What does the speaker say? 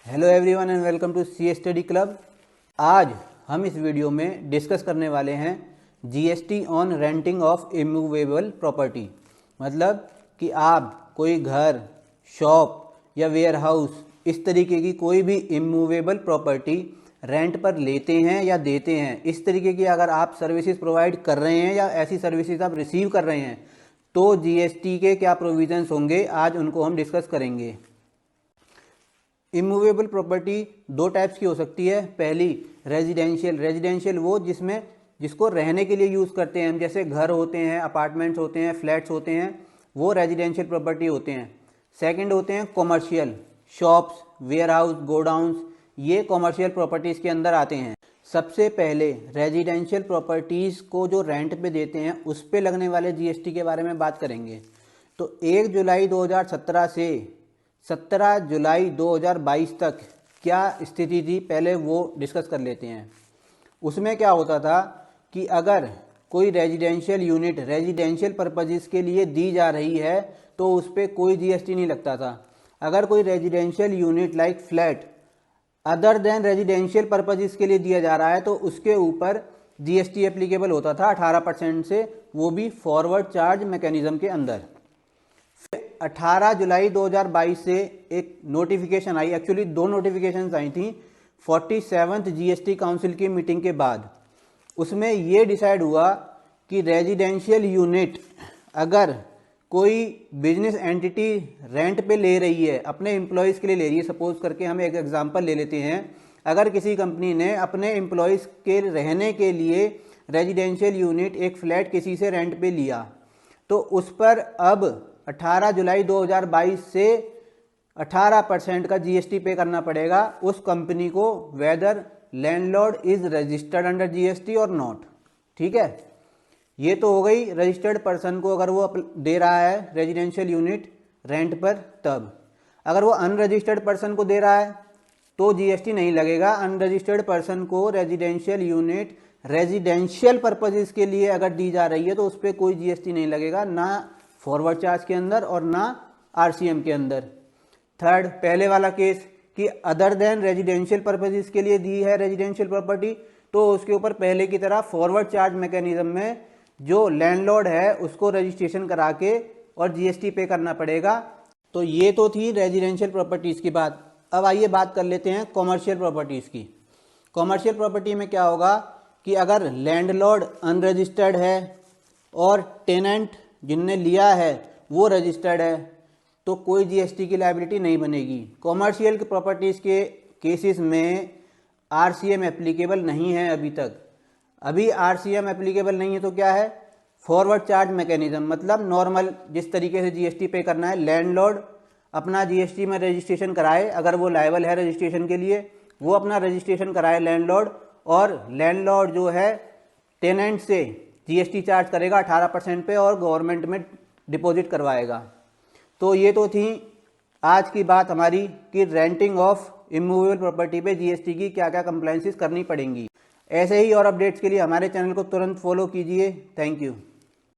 Hello everyone and welcome to C study club. आज हम इस वीडियो में डिस्कस करने वाले हैं GST on renting of immovable property. मतलब कि आप कोई घर, शॉप या वेयर हाउस इस तरीके की कोई भी इमूवेबल प्रॉपर्टी रेंट पर लेते हैं या देते हैं, इस तरीके की अगर आप सर्विसेज प्रोवाइड कर रहे हैं या ऐसी सर्विसेज आप रिसीव कर रहे हैं तो जीएसटी के क्या प्रोविजंस होंगे, आज उनको हम डिस्कस करेंगे। इमूवेबल प्रॉपर्टी दो टाइप्स की हो सकती है। पहली रेजिडेंशियल वो जिसको रहने के लिए यूज़ करते हैं हम, जैसे घर होते हैं, अपार्टमेंट्स होते हैं, फ्लैट्स होते हैं, वो रेजिडेंशियल प्रॉपर्टी होते हैं। सेकंड होते हैं commercial, shops, warehouse, godowns, ये कॉमर्शियल प्रॉपर्टीज़ के अंदर आते हैं। सबसे पहले रेजिडेंशियल प्रॉपर्टीज़ को जो रेंट पे देते हैं उस पे लगने वाले जीएसटी के बारे में बात करेंगे। तो 1 जुलाई 2017 से 17 जुलाई 2022 तक क्या स्थिति थी, पहले वो डिस्कस कर लेते हैं। उसमें क्या होता था कि अगर कोई रेजिडेंशियल यूनिट रेजिडेंशियल पर्पजेस के लिए दी जा रही है तो उस पर कोई जीएसटी नहीं लगता था। अगर कोई residential unit like flat other than residential purposes के लिए दिया जा रहा है तो उसके ऊपर जीएसटी एप्लीकेबल होता था 18% से, वो भी फॉरवर्ड चार्ज मैकेनिज्म के अंदर। 18 जुलाई 2022 से एक नोटिफिकेशन आई, एक्चुअली दो नोटिफिकेशंस आई थी 47th जीएसटी काउंसिल की मीटिंग के बाद। उसमें ये डिसाइड हुआ कि रेजिडेंशियल यूनिट अगर कोई बिजनेस एंटिटी रेंट पे ले रही है, अपने एम्प्लॉयज़ के लिए ले रही है, सपोज करके हम एक एग्जांपल ले लेते हैं, अगर किसी कंपनी ने अपने एम्प्लॉयज़ के रहने के लिए रेजिडेंशियल यूनिट एक फ्लैट किसी से रेंट पे लिया तो उस पर अब 18 जुलाई 2022 से 18% का जीएसटी पे करना पड़ेगा उस कंपनी को, whether landlord is registered under GST और नॉट। ठीक है, ये तो हो गई रजिस्टर्ड पर्सन को अगर वो दे रहा है रेजिडेंशियल यूनिट रेंट पर। तब अगर वो अनरजिस्टर्ड पर्सन को दे रहा है तो जीएसटी नहीं लगेगा। अनरजिस्टर्ड पर्सन को रेजिडेंशियल यूनिट रेजिडेंशियल पर्पजेस के लिए अगर दी जा रही है तो उस पर कोई जीएसटी नहीं लगेगा, ना फॉरवर्ड चार्ज के अंदर और ना आरसीएम के अंदर। थर्ड, पहले वाला केस कि अदर देन रेजिडेंशियल पर्पजेस के लिए दी है रेजिडेंशियल प्रॉपर्टी तो उसके ऊपर पहले की तरह फॉरवर्ड चार्ज मैकेनिज्म में जो लैंडलॉर्ड है उसको रजिस्ट्रेशन करा के और जीएसटी पे करना पड़ेगा। तो ये तो थी रेजिडेंशियल प्रॉपर्टीज़ की बात। अब आइए बात कर लेते हैं कॉमर्शियल प्रॉपर्टीज़ की। कॉमर्शियल प्रॉपर्टी में क्या होगा कि अगर लैंडलॉर्ड अनरजिस्टर्ड है और टेनेंट जिनने लिया है वो रजिस्टर्ड है तो कोई जीएसटी की लायबिलिटी नहीं बनेगी। कॉमर्शियल प्रॉपर्टीज़ के केसेस में आरसीएम एप्लीकेबल नहीं है अभी तक। अभी आरसीएम एप्लीकेबल नहीं है तो क्या है, फॉरवर्ड चार्ज मैकेनिज्म, मतलब नॉर्मल जिस तरीके से जीएसटी पे करना है, लैंडलॉर्ड अपना जीएसटी में रजिस्ट्रेशन कराए, अगर वो लायबल है रजिस्ट्रेशन के लिए वो अपना रजिस्ट्रेशन कराए लैंडलॉर्ड, और लैंडलॉर्ड जो है टेनेंट से जीएसटी चार्ज करेगा 18% पे और गवर्नमेंट में डिपॉजिट करवाएगा। तो ये तो थी आज की बात हमारी कि रेंटिंग ऑफ इमूवेबल प्रॉपर्टी पे जीएसटी की क्या क्या कंप्लायंसेस करनी पड़ेंगी। ऐसे ही और अपडेट्स के लिए हमारे चैनल को तुरंत फॉलो कीजिए। Thank you.